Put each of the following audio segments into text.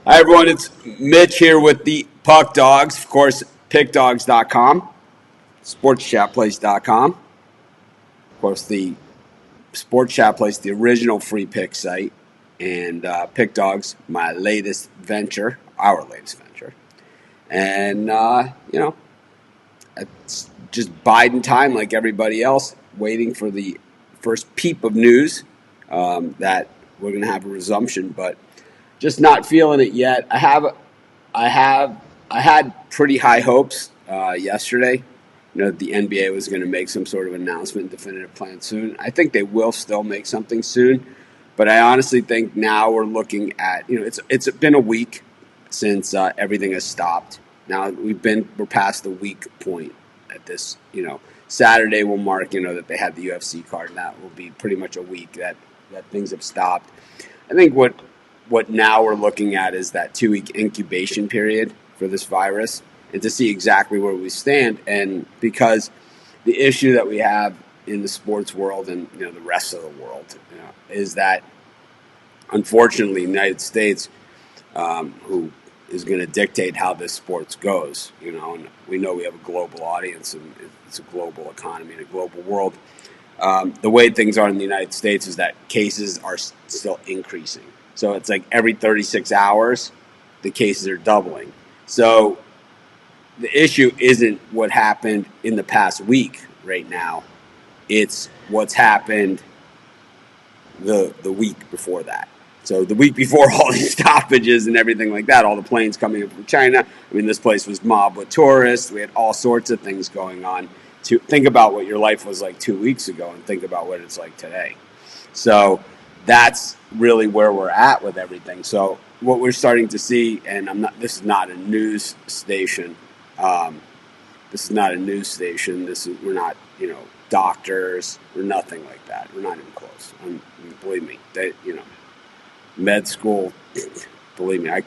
Hi, everyone. It's Mitch here with the Puck Dogs. Of course, pickdogs.com, sportschatplace.com. Of course, the Sports Chat Place, the original free pick site, and Pick Dogs, my latest venture, our latest venture. And, it's just biding time like everybody else, waiting for the first peep of news that we're going to have a resumption, but just not feeling it yet. I had pretty high hopes yesterday. The NBA was going to make some sort of announcement, definitive plan soon. I think they will still make something soon, but I honestly think now we're looking at it's been a week since everything has stopped. Now we're past the week point at this. Saturday will mark that they had the UFC card, and that will be pretty much a week that things have stopped. I think what now we're looking at is that 2-week incubation period for this virus and to see exactly where we stand. And because the issue that we have in the sports world and the rest of the world is that unfortunately the United States, who is going to dictate how this sports goes, and we know we have a global audience and it's a global economy and a global world. The way things are in the United States is that cases are still increasing. So it's like every 36 hours, the cases are doubling. So the issue isn't what happened in the past week right now. It's what's happened the week before that. So the week before all these stoppages and everything like that, all the planes coming in from China. I mean, this place was mobbed with tourists. We had all sorts of things going on. To think about what your life was like 2 weeks ago and think about what it's like today. So that's really where we're at with everything. So what we're starting to see, and this is not a news station. We're not, doctors. We're nothing like that. We're not even close. Believe me, med school. Believe me, like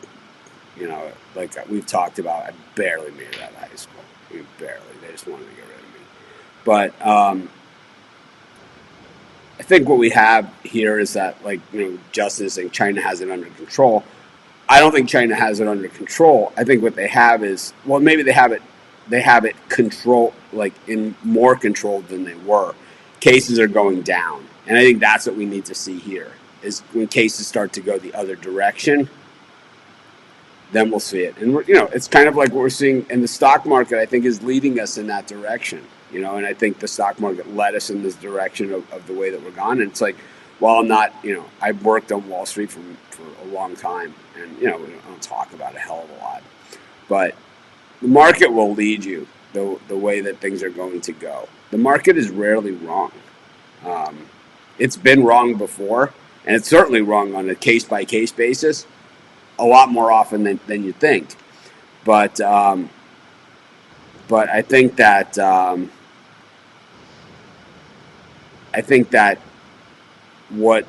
we've talked about, I barely made it out of high school. Barely. They just wanted to get rid of me. But I think what we have here is that, Justin is saying China has it under control. I don't think China has it under control. I think what they have is, maybe they have it. They have it control, in more control than they were. Cases are going down, and I think that's what we need to see here. Is when cases start to go the other direction, then we'll see it. And it's kind of like what we're seeing in the stock market. I think is leading us in that direction. And I think the stock market led us in this direction of the way that we're gone. And it's like, while I'm not, I've worked on Wall Street for a long time, and we don't talk about a hell of a lot, but the market will lead you the way that things are going to go. The market is rarely wrong. It's been wrong before, and it's certainly wrong on a case by case basis, a lot more often than you think. But I think that what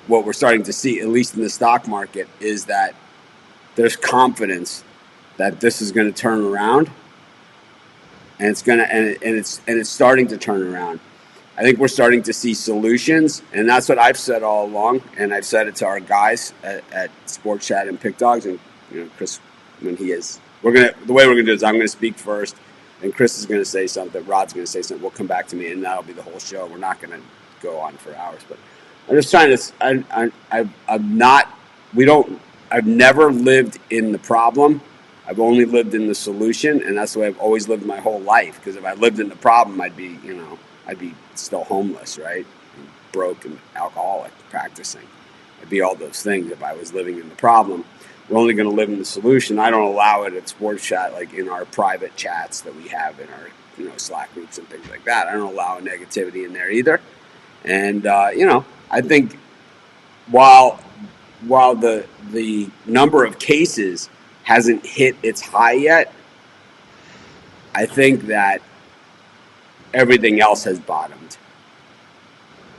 what we're starting to see, at least in the stock market, is that there's confidence that this is going to turn around, and it's starting to turn around. I think we're starting to see solutions, and that's what I've said all along, and I've said it to our guys at Sports Chat and Pick Dogs, and Chris, when he is, the way we're gonna do is I'm gonna speak first, and Chris is gonna say something, Rod's gonna say something. We'll come back to me, and that'll be the whole show. We're not gonna go on for hours, but I'm just trying to. I've never lived in the problem. I've only lived in the solution, and that's the way I've always lived my whole life. Because if I lived in the problem, I'd be still homeless, right? Broke and alcoholic, practicing. I'd be all those things if I was living in the problem. We're only going to live in the solution. I don't allow it at Sports Chat, like in our private chats that we have in our Slack groups and things like that. I don't allow negativity in there either. And I think while the number of cases hasn't hit its high yet, I think that everything else has bottomed.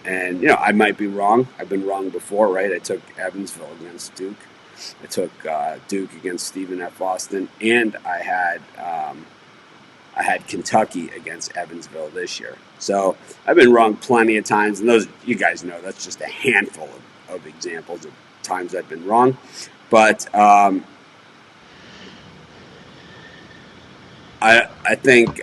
And, I might be wrong. I've been wrong before, right? I took Evansville against Duke. I took Duke against Stephen F. Austin. And I had Kentucky against Evansville this year. So I've been wrong plenty of times. And those, you guys know, that's just a handful of examples of times I've been wrong, but I think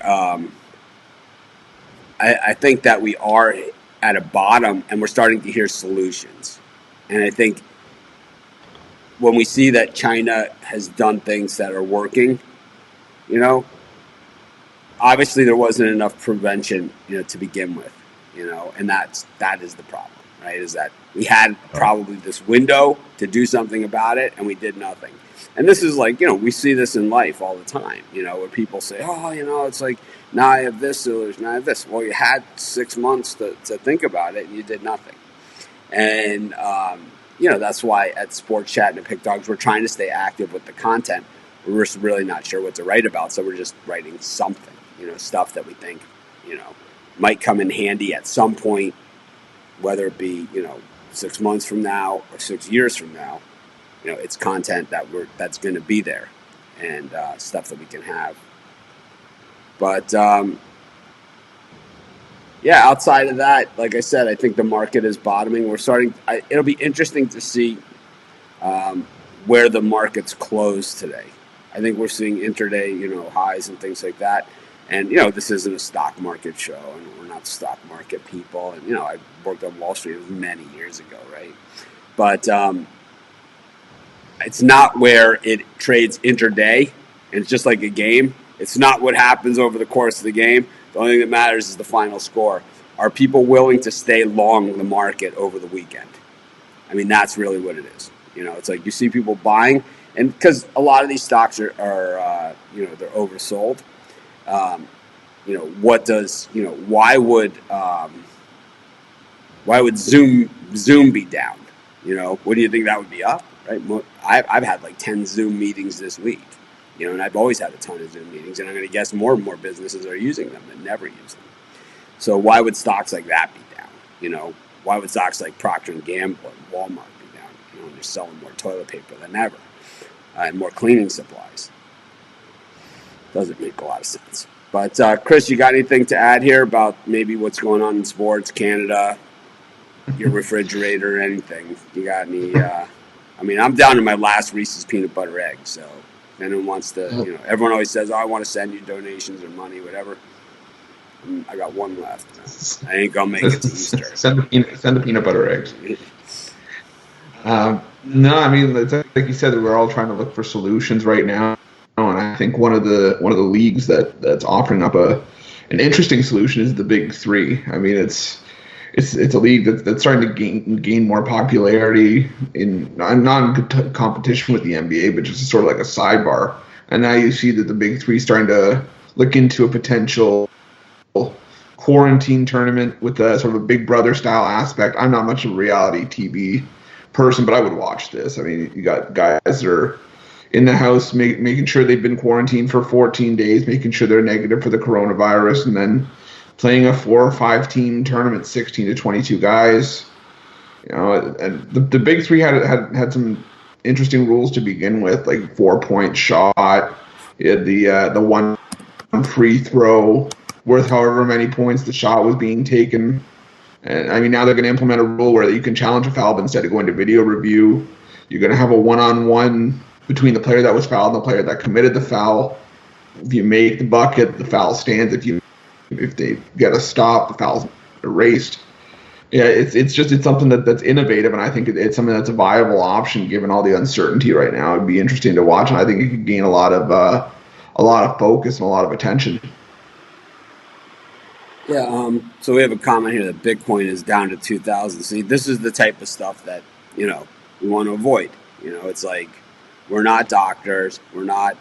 I think that we are at a bottom, and we're starting to hear solutions. And I think when we see that China has done things that are working, you know, obviously there wasn't enough prevention, to begin with, and that is the problem, right? Is that we had probably this window to do something about it, and we did nothing. And this is like, we see this in life all the time, where people say, oh, it's like, now I have this solution, now I have this. Well, you had 6 months to think about it, and you did nothing. And, that's why at Sports Chat and at Pick Dogs, we're trying to stay active with the content. We're just really not sure what to write about, so we're just writing something, stuff that we think, might come in handy at some point, whether it be, 6 months from now or 6 years from now. It's content that's going to be there, and stuff that we can have. But outside of that, like I said, I think the market is bottoming. It'll be interesting to see where the markets close today. I think we're seeing intraday, highs and things like that. And, this isn't a stock market show, and we're not stock market people. And, I worked on Wall Street many years ago, right? But it's not where it trades intraday, and it's just like a game. It's not what happens over the course of the game. The only thing that matters is the final score. Are people willing to stay long the market over the weekend? I mean, that's really what it is. It's like you see people buying, and because a lot of these stocks are they're oversold. What does why would Zoom be down? What do you think that would be up? Right? I've had like 10 Zoom meetings this week. And I've always had a ton of Zoom meetings, and I'm going to guess more and more businesses are using them than never use them. So why would stocks like that be down? Why would stocks like Procter & Gamble and Walmart be down? They're selling more toilet paper than ever, and more cleaning supplies. Doesn't make a lot of sense. But Chris, you got anything to add here about maybe what's going on in sports, Canada, your refrigerator, anything? You got any? I'm down to my last Reese's peanut butter egg, so. Anyone wants to, everyone always says, oh, I want to send you donations or money, whatever. I got one left. I ain't going to make it to Easter. Send the peanut butter eggs. No, like you said, we're all trying to look for solutions right now. And I think one of the leagues that's offering up an interesting solution is the Big Three. It's a league that's starting to gain more popularity in not in competition with the NBA, but just sort of like a sidebar. And now you see that the Big Three is starting to look into a potential quarantine tournament with a sort of a Big Brother style aspect. I'm not much of a reality TV person, but I would watch this. You got guys that are in the house making sure they've been quarantined for 14 days, making sure they're negative for the coronavirus, and then playing a 4 or 5 team tournament, 16 to 22 guys. And the Big Three had some interesting rules to begin with, like 4-point shot, the one free throw worth however many points the shot was being taken. And now they're going to implement a rule where you can challenge a foul, but instead of going to video review, you're going to have a one-on-one between the player that was fouled and the player that committed the foul. If you make the bucket, the foul stands. If they get a stop, the foul's erased. Yeah, it's something that's innovative, and I think it's something that's a viable option given all the uncertainty right now. It'd be interesting to watch, and I think it could gain a lot of focus and a lot of attention. Yeah. So we have a comment here that Bitcoin is down to 2,000. See, this is the type of stuff that we want to avoid. It's like we're not doctors, we're not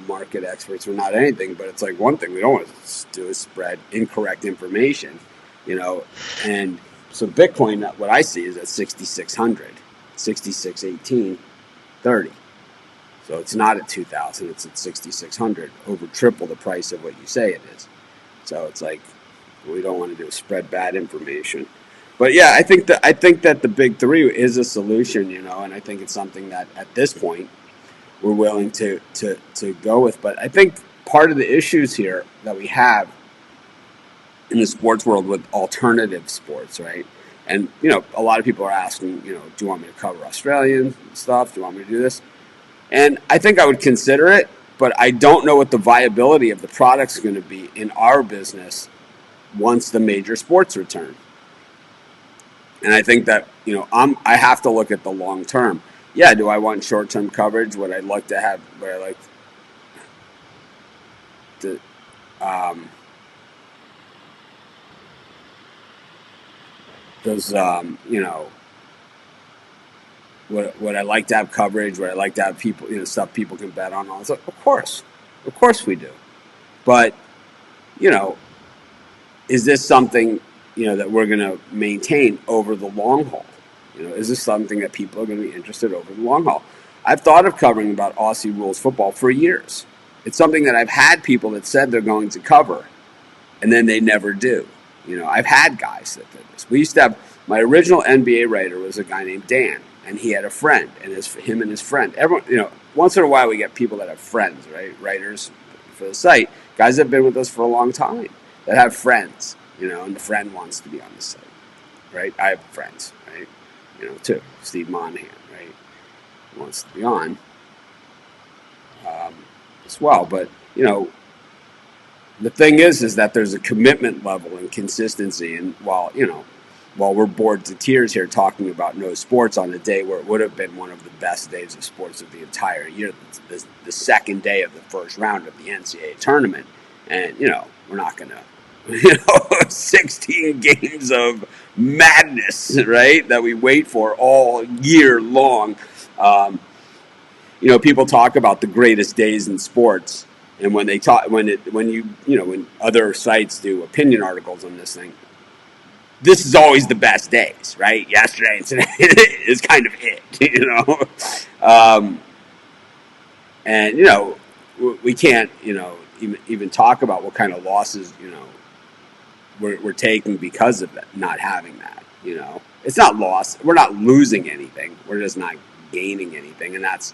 market experts, we're not anything. But it's like one thing we don't want to do is spread incorrect information. And so Bitcoin, what I see is at 6,600, 6,618.30. So it's not at 2,000, it's at 6,600, over triple the price of what you say it is. So it's like we don't want to do is spread bad information. But yeah, I think that the Big Three is a solution, and I think it's something that at this point we're willing to go with. But I think part of the issues here that we have in the sports world with alternative sports, right? And, a lot of people are asking, do you want me to cover Australian stuff? Do you want me to do this? And I think I would consider it, but I don't know what the viability of the product's going to be in our business once the major sports return. And I think that, I have to look at the long term. Yeah, do I want short term coverage? Would I like to does would I like to have coverage? Would I like to have people, stuff people can bet on? All this? Of course we do. But is this something that we're going to maintain over the long haul? Is this something that people are going to be interested over the long haul? I've thought of covering about Aussie rules football for years. It's something that I've had people that said they're going to cover, and then they never do. I've had guys that did this. We used to have my original NBA writer was a guy named Dan, and he had a friend, and him and his friend. Everyone, once in a while we get people that have friends, right? Writers for the site, guys that have been with us for a long time that have friends, and the friend wants to be on the site, right? I have friends, right? Too. Steve Monahan, right? Wants to be on as well, but the thing is that there's a commitment level and consistency, and while we're bored to tears here talking about no sports on a day where it would have been one of the best days of sports of the entire year, the second day of the first round of the NCAA tournament, and we're not going to 16 games of madness, right, that we wait for all year long. People talk about the greatest days in sports, and when when other sites do opinion articles on this thing, this is always the best days, right? Yesterday and today is kind of it, and we can't even talk about what kind of losses we're taking because of that, not having that. It's not loss. We're not losing anything. We're just not gaining anything, and that's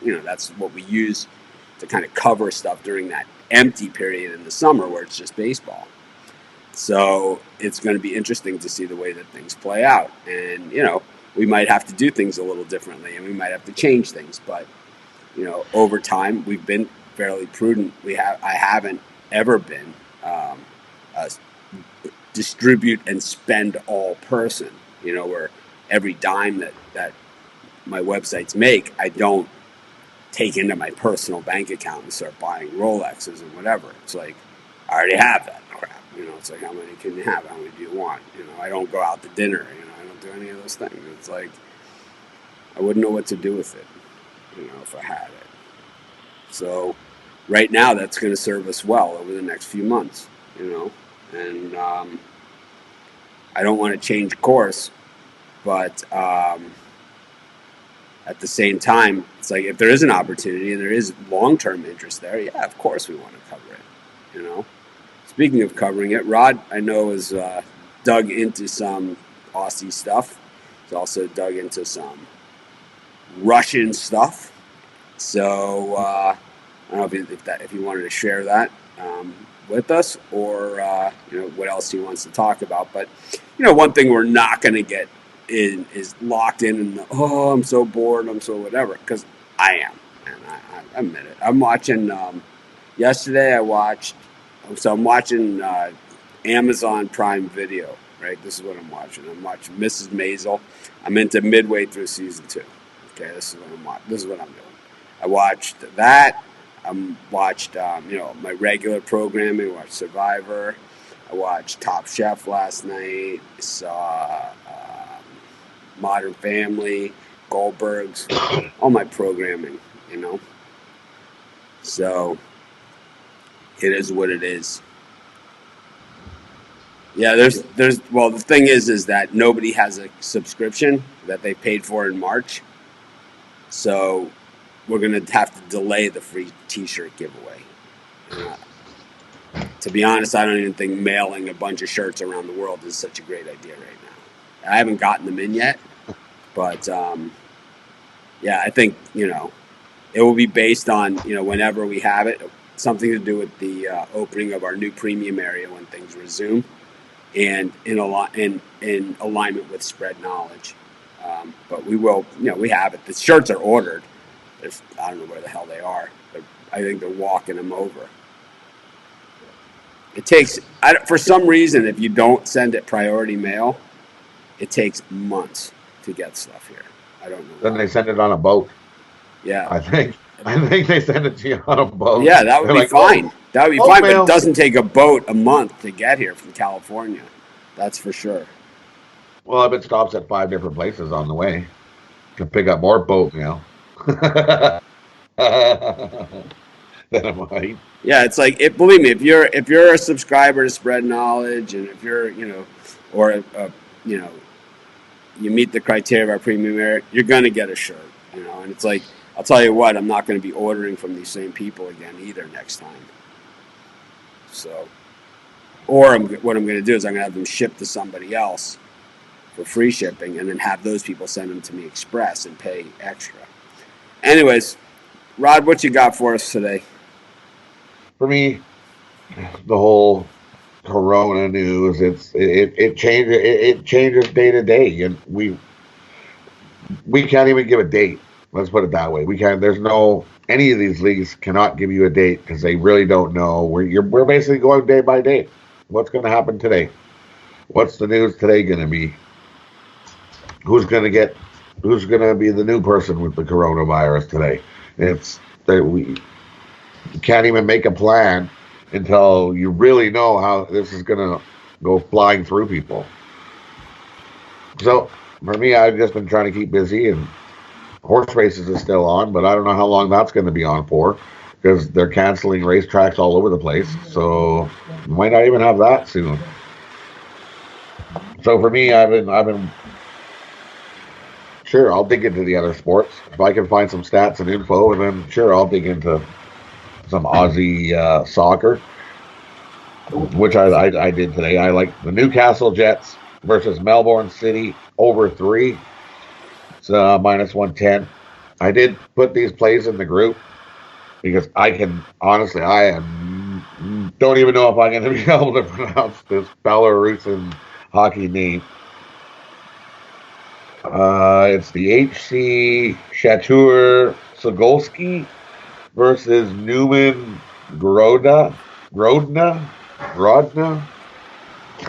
what we use to kind of cover stuff during that empty period in the summer where it's just baseball. So it's going to be interesting to see the way that things play out, and we might have to do things a little differently, and we might have to change things, but over time we've been fairly prudent. I haven't ever been a distribute and spend all person, where every dime that my websites make, I don't take into my personal bank account and start buying Rolexes and whatever. It's like, I already have that crap. It's like, how many can you have? How many do you want? I don't go out to dinner. I don't do any of those things. It's like, I wouldn't know what to do with it, if I had it. So right now that's going to serve us well over the next few months, and I don't want to change course, but at the same time, it's like if there is an opportunity and there is long-term interest there, yeah, of course we want to cover it, Speaking of covering it, Rod, I know, is dug into some Aussie stuff. He's also dug into some Russian stuff. So I don't know if you wanted to share that with us, or what else he wants to talk about. But one thing we're not going to get is locked in the, I'm so bored, I'm so whatever, because I am, and I admit it. I'm watching. Yesterday I'm watching Amazon Prime Video. Right, this is what I'm watching. I'm watching Mrs. Maisel. I'm into midway through season 2. Okay, this is what I'm watching. This is what I'm doing. I watched that. I watched, my regular programming. I watched Survivor. I watched Top Chef last night. Saw Modern Family, Goldberg's, all my programming, So it is what it is. Yeah, well, the thing is that nobody has a subscription that they paid for in March. So we're going to have to delay the free t-shirt giveaway. To be honest, I don't even think mailing a bunch of shirts around the world is such a great idea right now. I haven't gotten them in yet, but I think, it will be based on, whenever we have it, something to do with the opening of our new premium area when things resume. and in alignment with spread knowledge. But we will, we have it. The shirts are ordered. I don't know where the hell they are. I think they're walking them over. It takes, for some reason, if you don't send it priority mail, it takes months to get stuff here. I don't know. Then they send it on a boat. Yeah. I think they send it to you on a boat. Yeah, that would be fine. Oh, that would be fine, but it doesn't take a boat a month to get here from California. That's for sure. Well, if it stops at 5 different places on the way, you can pick up more boat mail. Than it might. Yeah, it's like believe me, if you're a subscriber to Spread Knowledge, and if you're you meet the criteria of our premium area, you're gonna get a shirt. And it's like, I'll tell you what, I'm not going to be ordering from these same people again either next time. So, or what I'm going to do is I'm going to have them shipped to somebody else for free shipping, and then have those people send them to me express and pay extra. Anyways, Rod, what you got for us today? For me, the whole Corona news, it changes day to day, and we can't even give a date. Let's put it that way. Any of these leagues cannot give you a date because they really don't know. We're basically going day by day. What's going to happen today? What's the news today going to be? Who's going to be the new person with the coronavirus today? We can't even make a plan until you really know how this is going to go flying through people. So for me, I've just been trying to keep busy, and horse races is still on, but I don't know how long that's going to be on for because they're canceling racetracks all over the place. So might not even have that soon. So for me, I've been sure I'll dig into the other sports if I can find some stats and info, and then sure I'll dig into some Aussie soccer, which I did today. I like the Newcastle Jets versus Melbourne City over 3. It's -110. I did put these plays in the group because I don't even know if I'm going to be able to pronounce this Belarusian hockey name. It's the HC Shatur Sogolski versus Newman Grodna.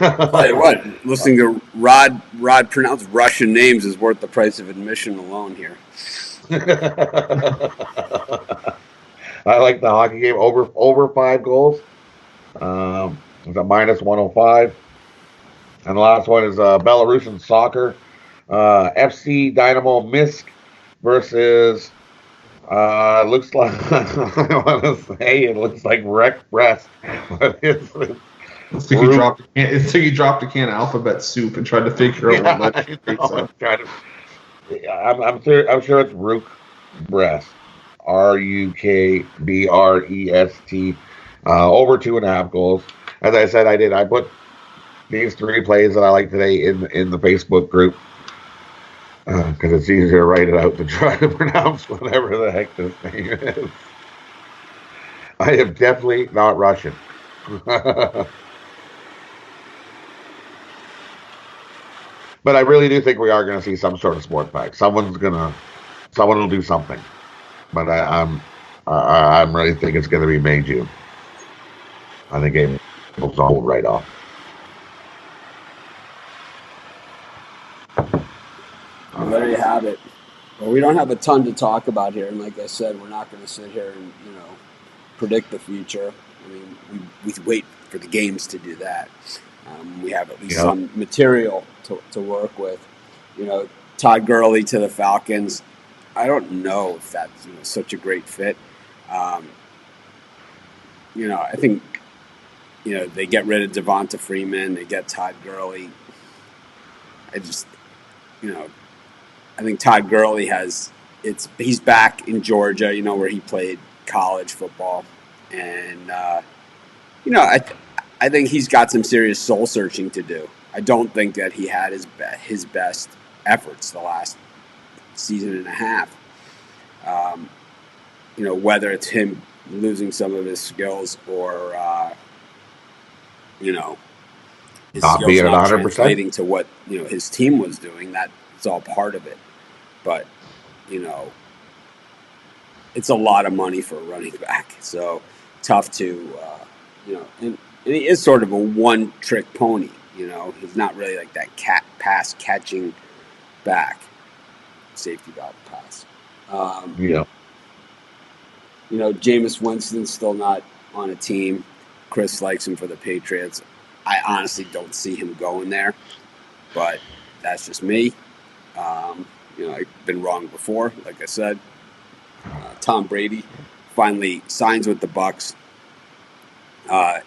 I'll tell you what, listening to Rod pronounce Russian names is worth the price of admission alone here. I like the hockey game over 5 goals. It's a -105. And the last one is Belarusian soccer. FC Dynamo Minsk versus looks like I want to say it looks like Wreck Breast, but it's It's like you dropped a can of alphabet soup and tried to figure out what letter. I'm sure it's Rook Breast, RUKBREST, over 2.5 goals. As I said, I put these 3 plays that I like today in the Facebook group because it's easier to write it out to try to pronounce whatever the heck this name is. I am definitely not Russian. But I really do think we are going to see some sort of sport back. Someone will do something. But I really think it's going to be May, June. I think April will hold right off. Well, there you have it. Well, we don't have a ton to talk about here, and like I said, we're not going to sit here and predict the future. I mean, we wait for the games to do that. We have at least some material to work with. Todd Gurley to the Falcons. I don't know if that's such a great fit. I think they get rid of Devonta Freeman. They get Todd Gurley. I think Todd Gurley he's back in Georgia, where he played college football, and I think he's got some serious soul searching to do. I don't think that he had his best efforts the last season and a half. Whether it's him losing some of his skills or his not skills being at not 100%. translating to what his team was doing. That's all part of it. But it's a lot of money for a running back, so tough to and he is sort of a one-trick pony. He's not really like that pass catching back, safety valve pass. Yeah. Jameis Winston's still not on a team. Chris likes him for the Patriots. I honestly don't see him going there, but that's just me. I've been wrong before, like I said. Tom Brady finally signs with the Bucs. I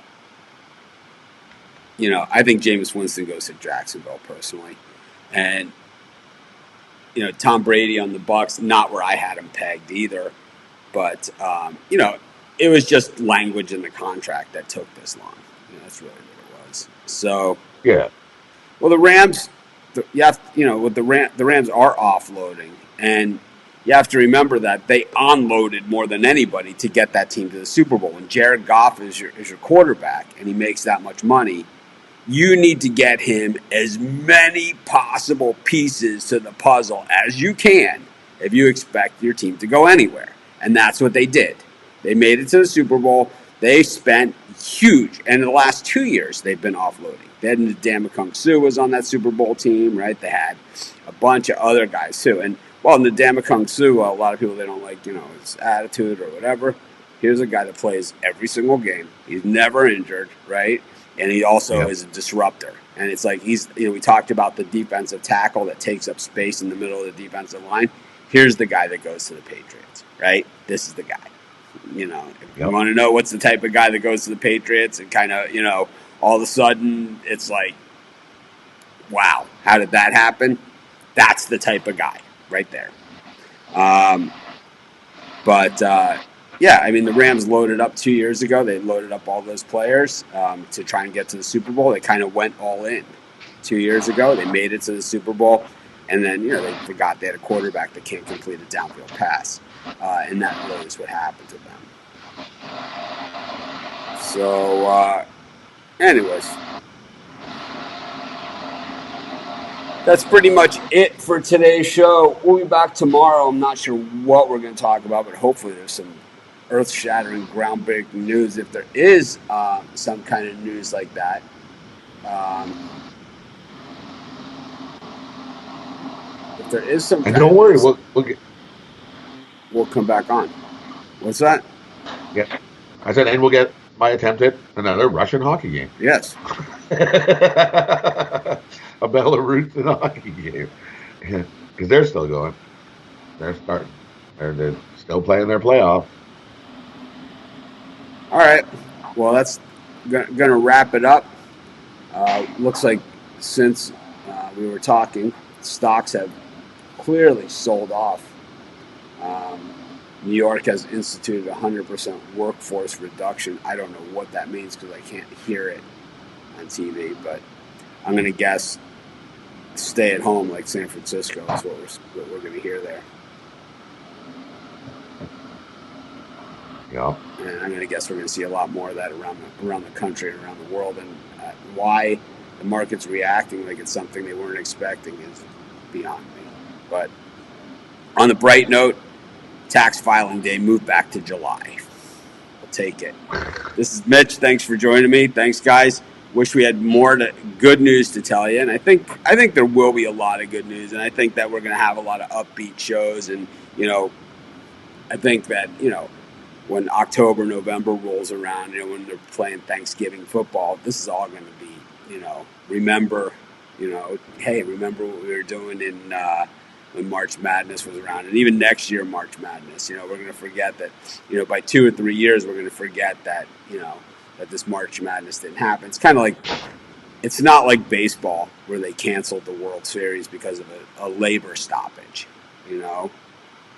think Jameis Winston goes to Jacksonville personally, and Tom Brady on the Bucs, not where I had him pegged either, but it was just language in the contract that took this long. That's really what it was. So Yeah. well, the Rams, the Rams are offloading, and you have to remember that they onloaded more than anybody to get that team to the Super Bowl. When Jared Goff is your quarterback and he makes that much money, you need to get him as many possible pieces to the puzzle as you can if you expect your team to go anywhere. And that's what they did. They made it to the Super Bowl. They spent huge. And in the last 2 years, they've been offloading. They had Ndamukong Suh was on that Super Bowl team, right? They had a bunch of other guys, too. And, Ndamukong Suh, a lot of people, they don't like, his attitude or whatever. Here's a guy that plays every single game. He's never injured, right? And he also is a disruptor. And it's like we talked about the defensive tackle that takes up space in the middle of the defensive line. Here's the guy that goes to the Patriots, right? This is the guy. If you want to know what's the type of guy that goes to the Patriots and kind of, all of a sudden it's like, wow, how did that happen? That's the type of guy right there. The Rams loaded up 2 years ago. They loaded up all those players to try and get to the Super Bowl. They kind of went all in 2 years ago. They made it to the Super Bowl. And then, they forgot they had a quarterback that can't complete a downfield pass. And that really is what happened to them. So, anyways, that's pretty much it for today's show. We'll be back tomorrow. I'm not sure what we're going to talk about, but hopefully there's some earth-shattering, groundbreaking news. If there is some kind of news like that, if there is some, and don't worry, we'll come back on. What's that? Yeah, I said, and we'll get my attempt at another Russian hockey game. Yes. A Belarusian hockey game, because they're still going. They're starting. They're still playing their playoff. All right. Well, that's going to wrap it up. Looks like since we were talking, stocks have clearly sold off. New York has instituted 100% workforce reduction. I don't know what that means because I can't hear it on TV, but I'm going to guess stay at home like San Francisco is what we're going to hear there. Yeah. And I'm going to guess we're going to see a lot more of that around the country and around the world. And why the market's reacting like it's something they weren't expecting is beyond me. But on the bright note, tax filing day moved back to July. I'll take it. This is Mitch. Thanks for joining me. Thanks, guys. Wish we had more good news to tell you. And I think there will be a lot of good news. And I think that we're going to have a lot of upbeat shows. And, I think that, when October, November rolls around, when they're playing Thanksgiving football, this is all going to be, remember what we were doing in when March Madness was around. And even next year, March Madness, we're going to forget that, by 2 or 3 years, we're going to forget that, that this March Madness didn't happen. It's kind of like, it's not like baseball where they canceled the World Series because of a labor stoppage,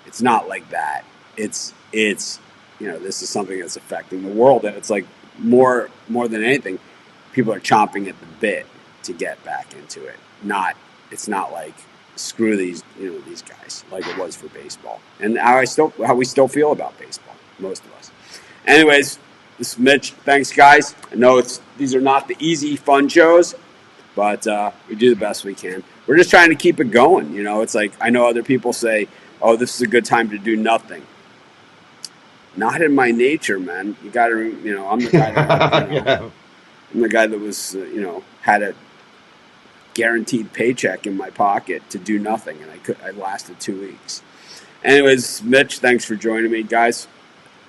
It's not like that. It's this is something that's affecting the world, and it's like more than anything, people are chomping at the bit to get back into it. It's not like screw these guys like it was for baseball, and how we still feel about baseball, most of us. Anyways, this is Mitch. Thanks, guys. I know these are not the easy, fun shows, but we do the best we can. We're just trying to keep it going. You know, it's like I know other people say, "Oh, this is a good time to do nothing." Not in my nature, man. You got to, you know, I'm the guy that, you know, I'm the guy that was, you know, had a guaranteed paycheck in my pocket to do nothing, and I lasted 2 weeks. Anyways, Mitch, thanks for joining me, guys.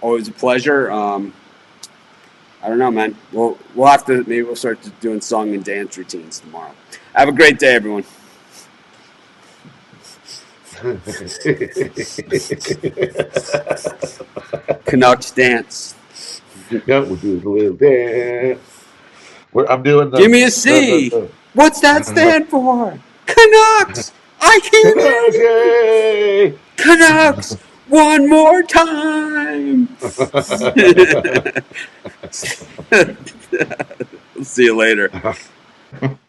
Always a pleasure. I don't know, man. We'll have to, maybe we'll start doing song and dance routines tomorrow. Have a great day, everyone. Canucks dance. Yeah, we'll do a little dance. I'm doing the. Give me a C. What's that stand for? Canucks. I can't hear you. Canucks. One more time. See you later.